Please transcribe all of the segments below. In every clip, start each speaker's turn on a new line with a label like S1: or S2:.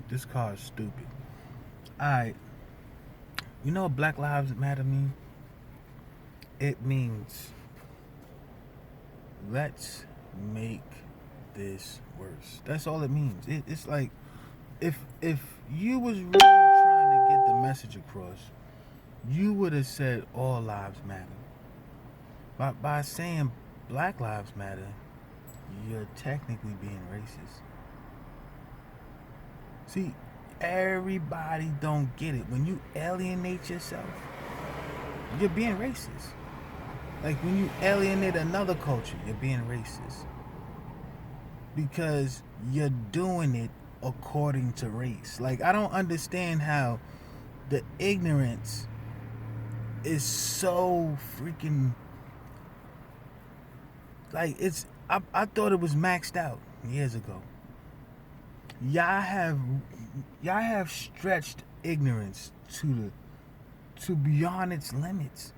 S1: This car is stupid. Alright, you know what Black Lives Matter mean? It means let's make this worse. That's all it means. It's like if you was really trying to get the message across, you would have said all lives matter. By saying Black Lives Matter, you're technically being racist. See, everybody don't get it. When you alienate yourself, you're being racist. Like when you alienate another culture, you're being racist. Because you're doing it according to race. Like I don't understand how the ignorance is so freaking like I thought it was maxed out years ago. Y'all have y'all have stretched ignorance to beyond its limits.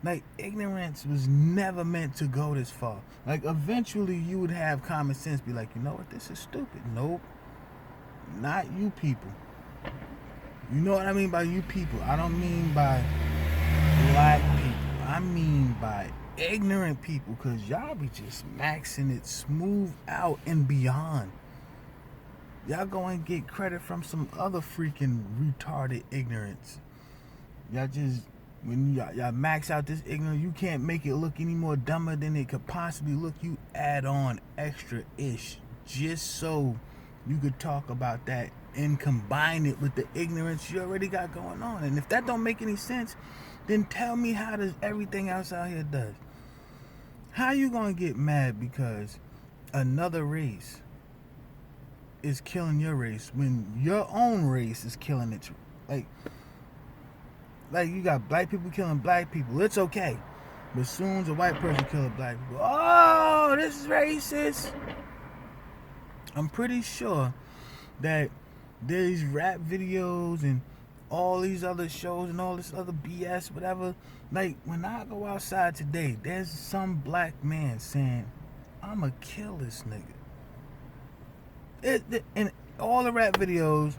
S1: Like ignorance was never meant to go this far. Like eventually you would have common sense, be like, you know what, this is stupid. Nope, not you people. You know what I mean by you people? I don't mean by black people. I mean by ignorant people, because y'all be just maxing it smooth out and beyond. Y'all go and get credit from some other freaking retarded ignorance. Y'all just, when y'all max out this ignorance, you can't make it look any more dumber than it could possibly look. You add on extra-ish just so you could talk about that and combine it with the ignorance you already got going on. And if that don't make any sense, then tell me how does everything else out here does. How you gonna get mad because another race is killing your race when your own race is killing it? Like you got black people killing black people, it's okay. But as soon as a white person kills black people, oh, this is racist. I'm pretty sure that these rap videos and all these other shows and all this other BS, whatever, like when I go outside today, there's some black man saying, I'ma kill this nigga. In all the rap videos,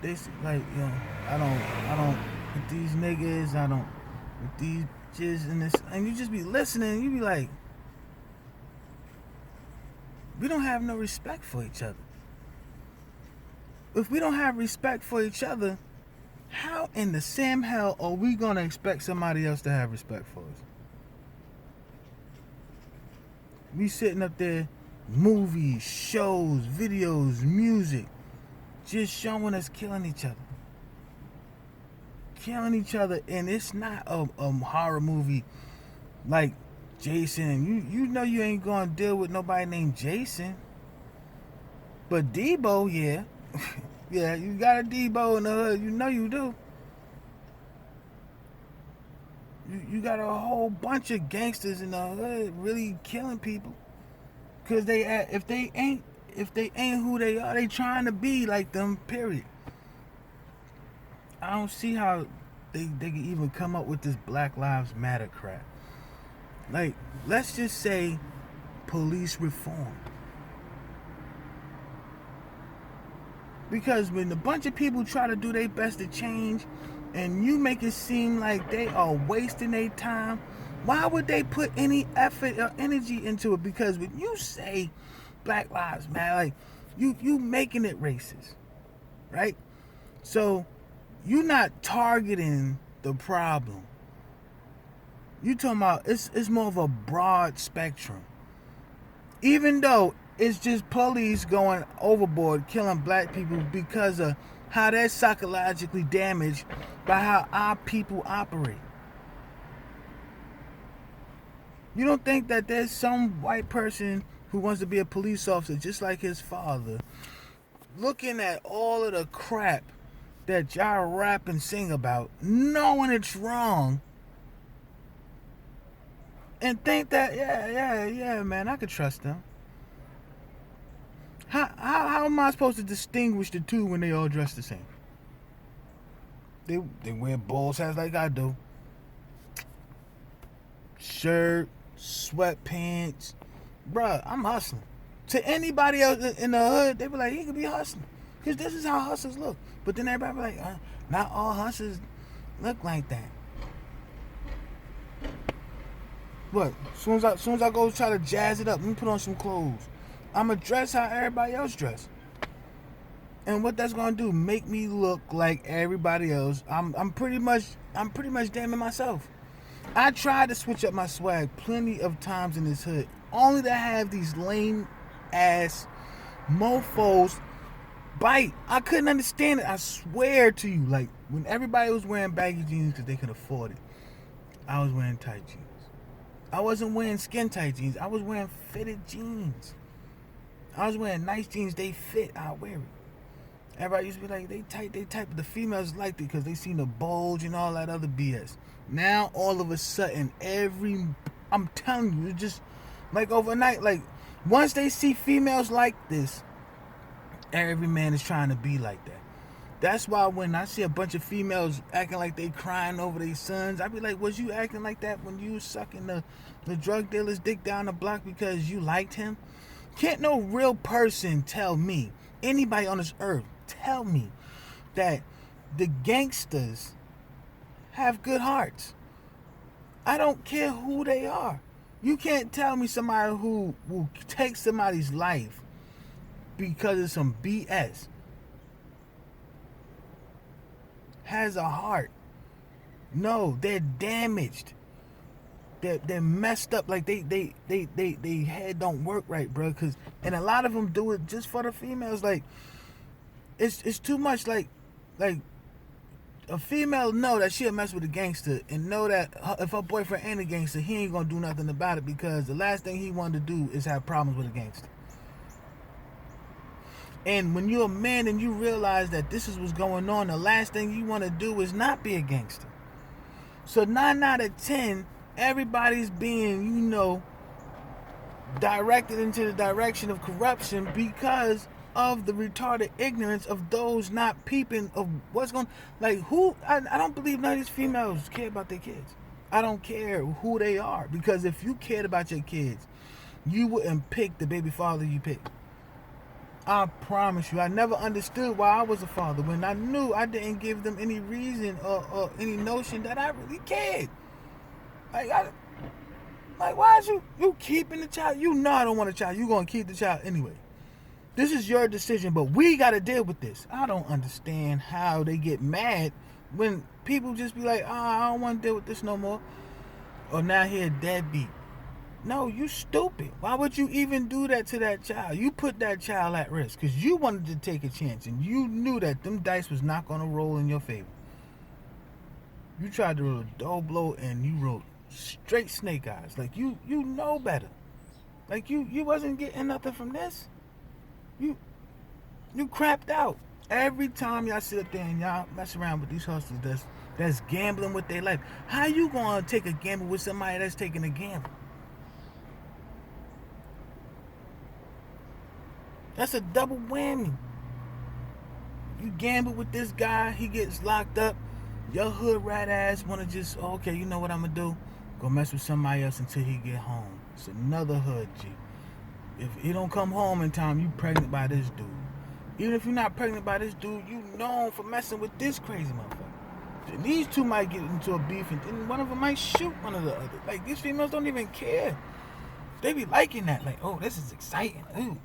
S1: they like, you know, I don't with these niggas, I don't with these bitches and this, and you just be listening, you be like, we don't have no respect for each other. If we don't have respect for each other, how in the same hell are we gonna expect somebody else to have respect for us? We sitting up there, movies, shows, videos, music, just showing us killing each other. Killing each other, and it's not a horror movie like Jason. You know you ain't gonna deal with nobody named Jason. But Debo, yeah. Yeah, you got a Debo in the hood. You know you do. You got a whole bunch of gangsters in the hood really killing people. Cause if they ain't who they are, they trying to be like them, period. I don't see how they can even come up with this Black Lives Matter crap. Like, let's just say police reform. Because when a bunch of people try to do their best to change and you make it seem like they are wasting their time, why would they put any effort or energy into it? Because when you say Black Lives Matter, like you making it racist, right? So you're not targeting the problem. You talking about it's more of a broad spectrum. Even though it's just police going overboard, killing black people because of how they're psychologically damaged by how our people operate. You don't think that there's some white person who wants to be a police officer just like his father, looking at all of the crap that y'all rap and sing about, knowing it's wrong, and think that, yeah, man, I could trust them. How am I supposed to distinguish the two when they all dress the same? They wear balls hats like I do. Shirt, sweatpants. Bruh, I'm hustling. To anybody else in the hood, they be like, he could be hustling. Because this is how hustlers look. But then everybody be like, not all hustlers look like that. What? As soon as I go try to jazz it up, let me put on some clothes. I'ma dress how everybody else dress. And what that's gonna do, make me look like everybody else. I'm pretty much damning myself. I tried to switch up my swag plenty of times in this hood, only to have these lame ass mofos bite. I couldn't understand it. I swear to you, like when everybody was wearing baggy jeans because they could afford it, I was wearing tight jeans. I wasn't wearing skin tight jeans. I was wearing fitted jeans. I was wearing nice jeans. They fit. I wear it. Everybody used to be like, they tight. But the females liked it because they seen the bulge and all that other BS. Now, all of a sudden, I'm telling you, it's just like overnight. Like, once they see females like this, every man is trying to be like that. That's why when I see a bunch of females acting like they crying over their sons, I be like, was you acting like that when you was sucking the drug dealer's dick down the block because you liked him? Can't no real person tell me, anybody on this earth, tell me that the gangsters have good hearts. I don't care who they are. You can't tell me somebody who will take somebody's life because of some BS has a heart. No, they're damaged. They're messed up. Like they head don't work right, bro. And a lot of them do it just for the females. Like it's too much. Like a female know that she'll mess with a gangster and know that if her boyfriend ain't a gangster, he ain't gonna do nothing about it because the last thing he wanted to do is have problems with a gangster. And when you're a man and you realize that this is what's going on, the last thing you want to do is not be a gangster. So 9 out of 10, everybody's being, directed into the direction of corruption because of the retarded ignorance of those not peeping of what's going. Like I don't believe none of these females care about their kids. I don't care who they are, because if you cared about your kids, you wouldn't pick the baby father you picked. I promise you, I never understood why I was a father when I knew I didn't give them any reason or any notion that I really cared. Like why is you keeping the child? You know I don't want a child. You gonna keep the child anyway. This is your decision, but we gotta deal with this. I don't understand how they get mad when people just be like, I don't want to deal with this no more. Or now he a deadbeat. No, you stupid. Why would you even do that to that child? You put that child at risk because you wanted to take a chance and you knew that them dice was not going to roll in your favor. You tried to roll a double blow and you rolled straight snake eyes. Like you know better. Like you wasn't getting nothing from this. You crapped out. Every time y'all sit up there and y'all mess around with these hustlers that's gambling with their life. How you going to take a gamble with somebody that's taking a gamble? That's a double whammy. You gamble with this guy, he gets locked up. Your hood rat ass want to just, okay, you know what I'm going to do? Go mess with somebody else until he get home. It's another hood G. If he don't come home in time, you pregnant by this dude. Even if you're not pregnant by this dude, you known for messing with this crazy motherfucker. And these two might get into a beef and then one of them might shoot one of the other. Like, these females don't even care. They be liking that. Like, oh, this is exciting.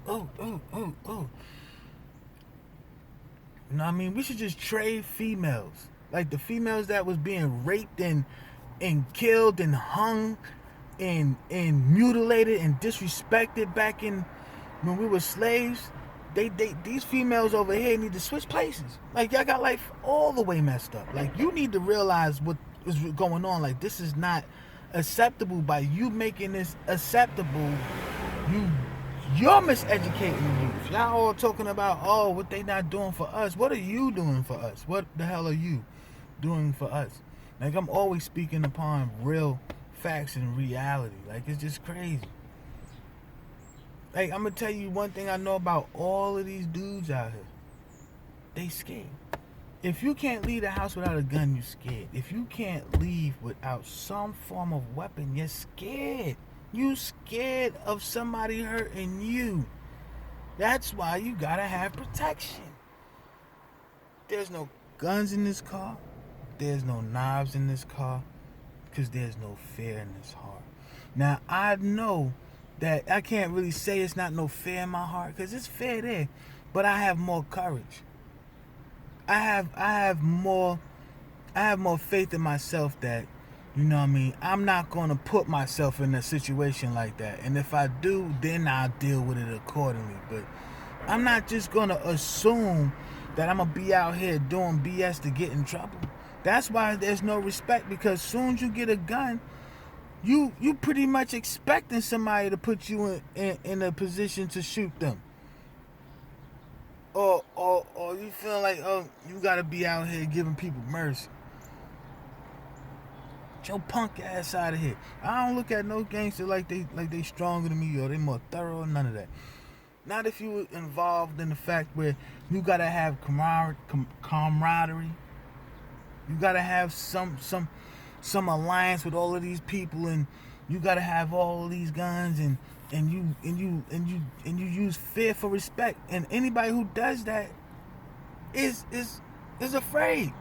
S1: Ooh. You know what I mean? We should just trade females. Like the females that was being raped and killed and hung and mutilated and disrespected back in when we were slaves. These females over here need to switch places. Like, y'all got life all the way messed up. Like, you need to realize what is going on. Like, this is not acceptable. By you making this acceptable, you're miseducating the youth. Y'all all talking about, what they not doing for us. What are you doing for us? What the hell are you doing for us? Like, I'm always speaking upon real facts and reality. Like, it's just crazy. Like, I'm gonna tell you one thing I know about all of these dudes out here. They scared. If you can't leave the house without a gun, you're scared. If you can't leave without some form of weapon, you're scared. You scared of somebody hurting you. That's why you gotta have protection. There's no guns in this car. There's no knives in this car. Because there's no fear in this heart. Now, I know that I can't really say it's not no fear in my heart, because it's fear there. But I have more courage. I have more faith in myself that, you know what I mean, I'm not going to put myself in a situation like that. And if I do, then I'll deal with it accordingly. But I'm not just going to assume that I'm going to be out here doing BS to get in trouble. That's why there's no respect, because soon as you get a gun, you pretty much expecting somebody to put you in a position to shoot them. Or you feel like, oh, you gotta be out here giving people mercy. Get your punk ass out of here. I don't look at no gangster like they stronger than me or they more thorough or none of that. Not if you were involved in the fact where you gotta have camaraderie. You gotta have some alliance with all of these people, and you gotta have all of these guns, and you use fear for respect. And anybody who does that is afraid.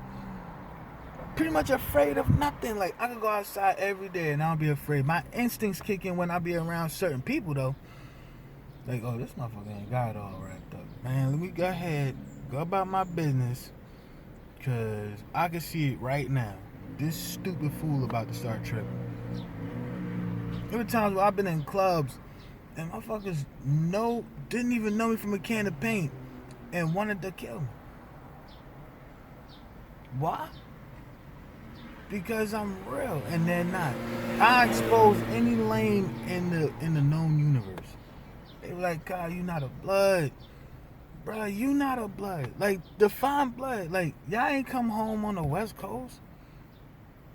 S1: Pretty much afraid of nothing. Like, I could go outside every day and I don't be afraid. My instincts kick in when I be around certain people though. Like, oh, this motherfucker ain't got it all wrapped up. Man, let me go ahead, go about my business. Cause I can see it right now. This stupid fool about to start tripping. There were times where I've been in clubs and motherfuckers didn't even know me from a can of paint and wanted to kill me. Why? Because I'm real and they're not. I expose any lane in the known universe. They were like, God, you not a blood. Bruh, you not a blood. Like, define blood. Like, y'all ain't come home on the West Coast.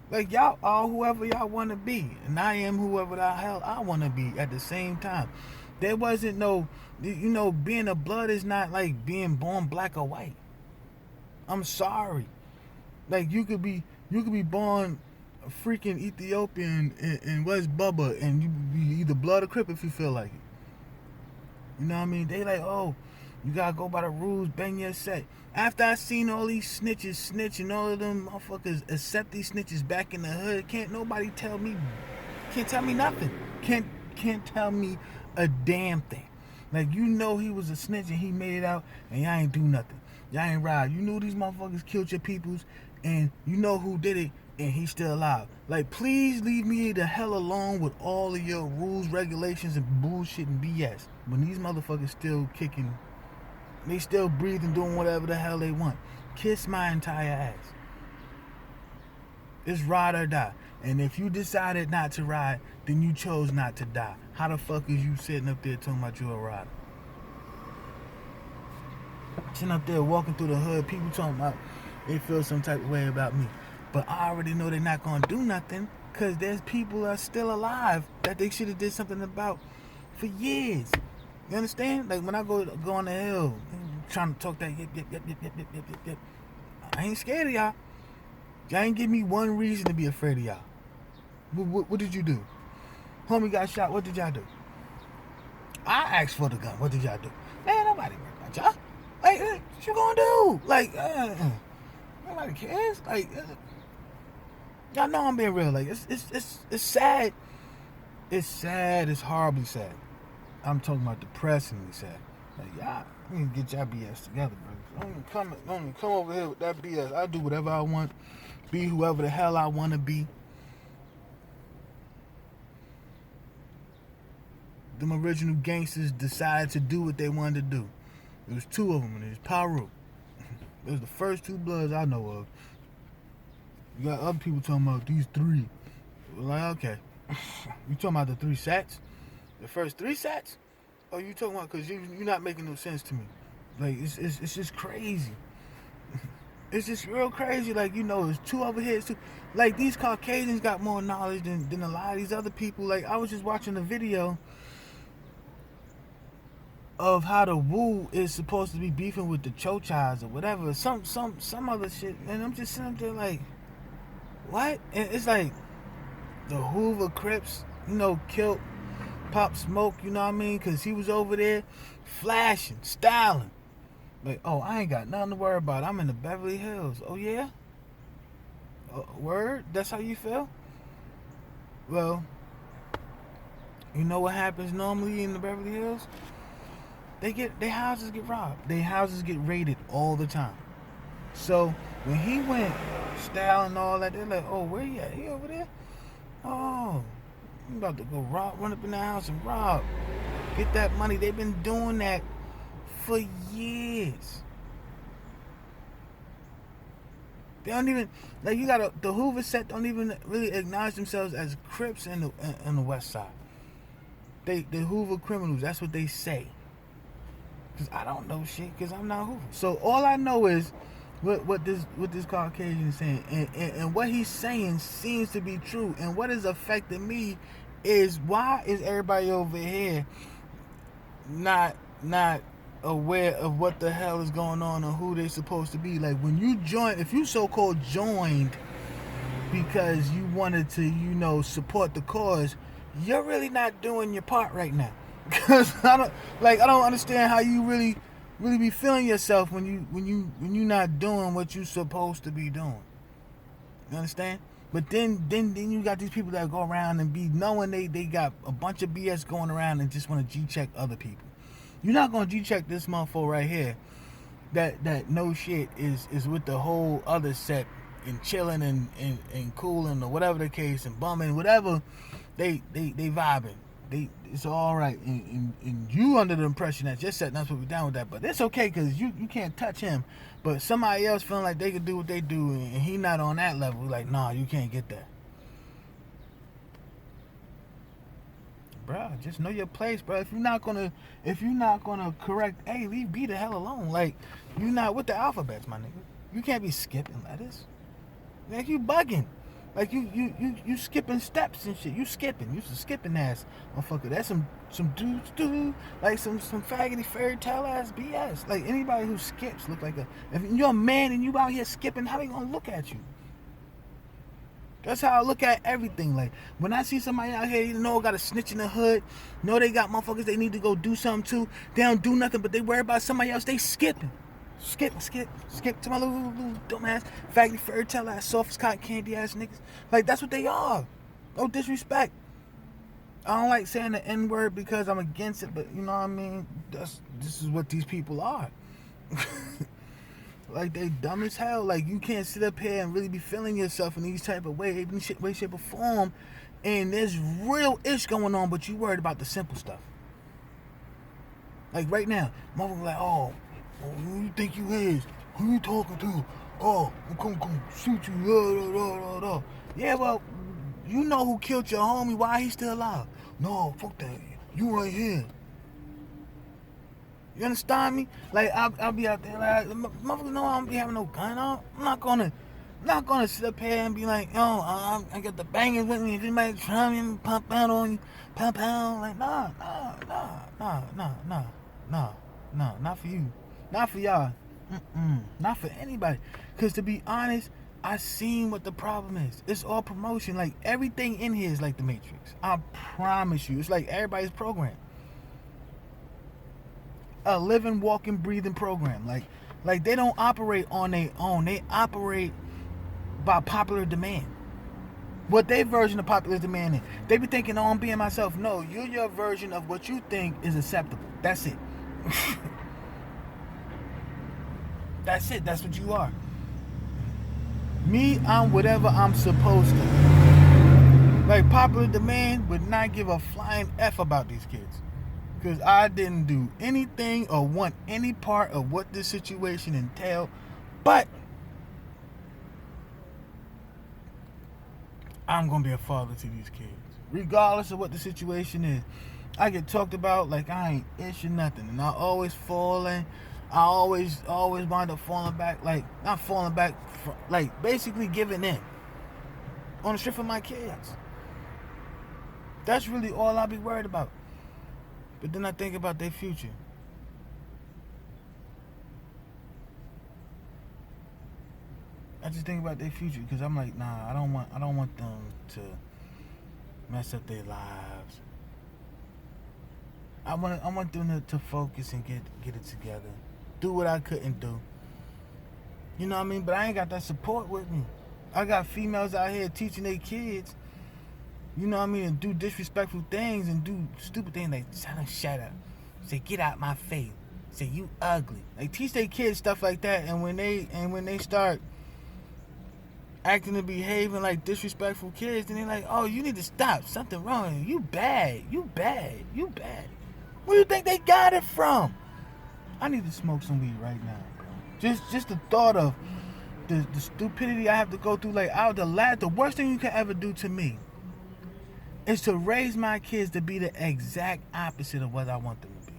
S1: Like, y'all are whoever y'all want to be. And I am whoever the hell I want to be at the same time. There wasn't no, being a blood is not like being born black or white. I'm sorry. Like, you could be born a freaking Ethiopian in West Bubba and you be either blood or Crip if you feel like it. You know what I mean? They like, oh, you gotta go by the rules, bang your set. After I seen all these snitches snitch and all of them motherfuckers accept these snitches back in the hood, can't tell me nothing. Can't tell me a damn thing. Like, he was a snitch and he made it out and y'all ain't do nothing. Y'all ain't ride. You knew these motherfuckers killed your peoples and you know who did it and he's still alive. Like, please leave me the hell alone with all of your rules, regulations, and bullshit and BS. When these motherfuckers still kicking, they still breathing, doing whatever the hell they want. Kiss my entire ass. It's ride or die. And if you decided not to ride, then you chose not to die. How the fuck is you sitting up there talking about you a rider? Sitting up there walking through the hood, people talking about they feel some type of way about me. But I already know they're not going to do nothing because there's people that are still alive that they should have did something about for years. You understand? Like, when I go on the hill, trying to talk that yip. I ain't scared of y'all. Y'all ain't give me one reason to be afraid of y'all. What did you do? Homie got shot. What did y'all do? I asked for the gun. What did y'all do? Man, nobody worried about y'all. Like, what you gonna do? Like, nobody cares. Like, y'all know I'm being real. Like, it's sad. It's sad. It's horribly sad. I'm talking about depressingly sad. Like, y'all need to get y'all BS together, bro. Don't come over here with that BS. I do whatever I want. Be whoever the hell I want to be. Them original gangsters decided to do what they wanted to do. There was two of them, and it was Paru. It was the first two bloods I know of. You got other people talking about these three. Like, okay. You talking about the 3 sats? The first 3 sats? Oh, you talking about, because you're not making no sense to me. Like, it's just crazy. It's just real crazy. Like, there's 2 over here. Like, these Caucasians got more knowledge than a lot of these other people. Like, I was just watching a video of how the Wu is supposed to be beefing with the Chochas or whatever. Some other shit. And I'm just sitting up there like, what? And it's like, the Hoover Crips, killed Pop Smoke, you know what I mean? Because he was over there flashing, styling. Like, oh, I ain't got nothing to worry about. I'm in the Beverly Hills. Oh yeah, word. That's how you feel? Well, you know what happens normally in the Beverly Hills? Their houses get robbed. Their houses get raided all the time. So when he went style and all that, they're like, oh, where you at? He over there? Oh, you about to go run up in the house and rob. Get that money. They've been doing that for years. They don't even, like, you got the Hoover set don't even really acknowledge themselves as Crips in the West Side. The Hoover criminals, that's what they say. Because I don't know shit, because I'm not Hoover. So all I know is what this Caucasian is saying. And what he's saying seems to be true. And what is affecting me is, why is everybody over here not aware of what the hell is going on or who they're supposed to be? Like, when you join, if you so-called joined because you wanted to, support the cause, you're really not doing your part right now. Because I don't understand how you really be feeling yourself when you're not doing what you're supposed to be doing. You understand? But then you got these people that go around and be knowing they got a bunch of BS going around and just want to G-check other people. You're not gonna G-check this motherfucker right here that no shit is with the whole other set and chilling and cooling or whatever the case and bumming, whatever they vibing. It's all right, and you under the impression that your set not supposed to be down with that, but it's okay because you can't touch him. But somebody else feeling like they can do what they do and he not on that level, like, nah, you can't get that. Bruh, just know your place, bro. If you're not gonna correct A, leave B the hell alone. Like, you not with the alphabets, my nigga. You can't be skipping letters. Like, you bugging. Like, you skipping steps and shit. You skipping. You some skipping ass motherfucker. That's some dudes do like some faggoty fairy tale ass BS. Like, anybody who skips look like if you're a man and you out here skipping, how they gonna look at you? That's how I look at everything. Like, when I see somebody out here, got a snitch in the hood, they got motherfuckers they need to go do something to, they don't do nothing, but they worry about somebody else, they skipping. Skip to my little dumbass, faggoty fairy tale ass, soft as cotton candy ass niggas. Like, that's what they are. No disrespect. I don't like saying the N-word because I'm against it, but you know what I mean? This is what these people are. Like, they dumb as hell. Like, you can't sit up here and really be feeling yourself in these type of way, shape, or form, and there's real ish going on, but you worried about the simple stuff. Like, right now, motherfucker like, oh, who you think you is? Who you talking to? Oh, I'm gonna shoot you. Yeah, well, you know who killed your homie. Why he still alive? No, fuck that. You right here. You understand me? Like, I'll be out there like, motherfuckers know I don't be having no gun on. I'm not gonna sit up here and be like, yo, I got the bangers with me. If anybody try me and pump out on you, pound. Like, nah, not for you. Not for y'all. Not for anybody. Because to be honest, I seen what the problem is. It's all promotion. Like, everything in here is like the Matrix. I promise you. It's like everybody's programmed. A living, walking, breathing program. Like they don't operate on their own. They operate by popular demand. What their version of popular demand is. They be thinking, oh, I'm being myself. No, you're your version of what you think is acceptable. That's it. That's it. That's what you are. Me, I'm whatever I'm supposed to. Like, popular demand would not give a flying F about these kids. Because I didn't do anything or want any part of what this situation entailed. But I'm going to be a father to these kids. Regardless of what the situation is. I get talked about like I ain't ish or nothing. And I always fall in. I always wind up falling back. Like, not falling back. Like, basically giving in. On the strength of my kids. That's really all I be worried about. But then I think about their future. I just think about their future because I'm like, nah, I don't want them to mess up their lives. I want them to focus and get it together. do what I couldn't do. You know what I mean? But I ain't got that support with me. I got females out here teaching their kids, you know what I mean, and do disrespectful things and do stupid things like, shut up. Say, get out my face. Say, you ugly. They teach their kids stuff like that, and when they start acting and behaving like disrespectful kids, then they're like, oh, you need to stop. Something wrong. You bad. You bad. You bad. Where do you think they got it from? I need to smoke some weed right now, bro. Just the thought of the stupidity I have to go through. Like, the worst thing you can ever do to me is to raise my kids to be the exact opposite of what I want them to be.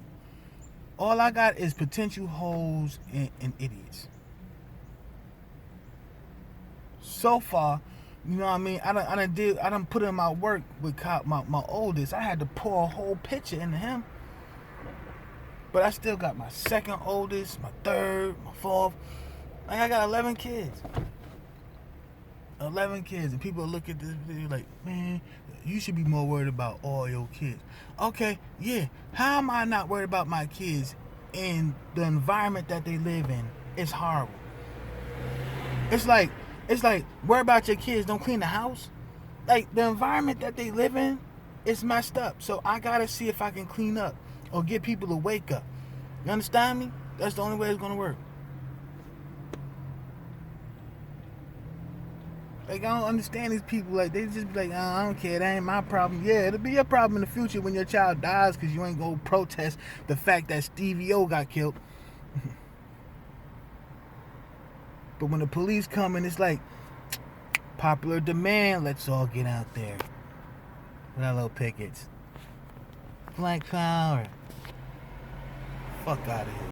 S1: All I got is potential hoes and idiots. So far, you know what I mean, I done put in my work with my oldest. I had to pour a whole picture into him. But I still got my second oldest, my third, my fourth. Like, I got 11 kids. 11 kids. And people look at this video like, man, you should be more worried about all your kids. Okay, yeah. How am I not worried about my kids and the environment that they live in? It's horrible. It's like, worry about your kids, don't clean the house. Like, the environment that they live in is messed up. So I gotta see if I can clean up or get people to wake up. You understand me? That's the only way it's gonna work. Like, I don't understand these people. Like, they just be like, oh, I don't care, that ain't my problem. Yeah, it'll be your problem in the future when your child dies because you ain't gonna protest the fact that Stevie O got killed. But when the police come and it's like, popular demand, let's all get out there with our little pickets. Black power. Fuck out of here.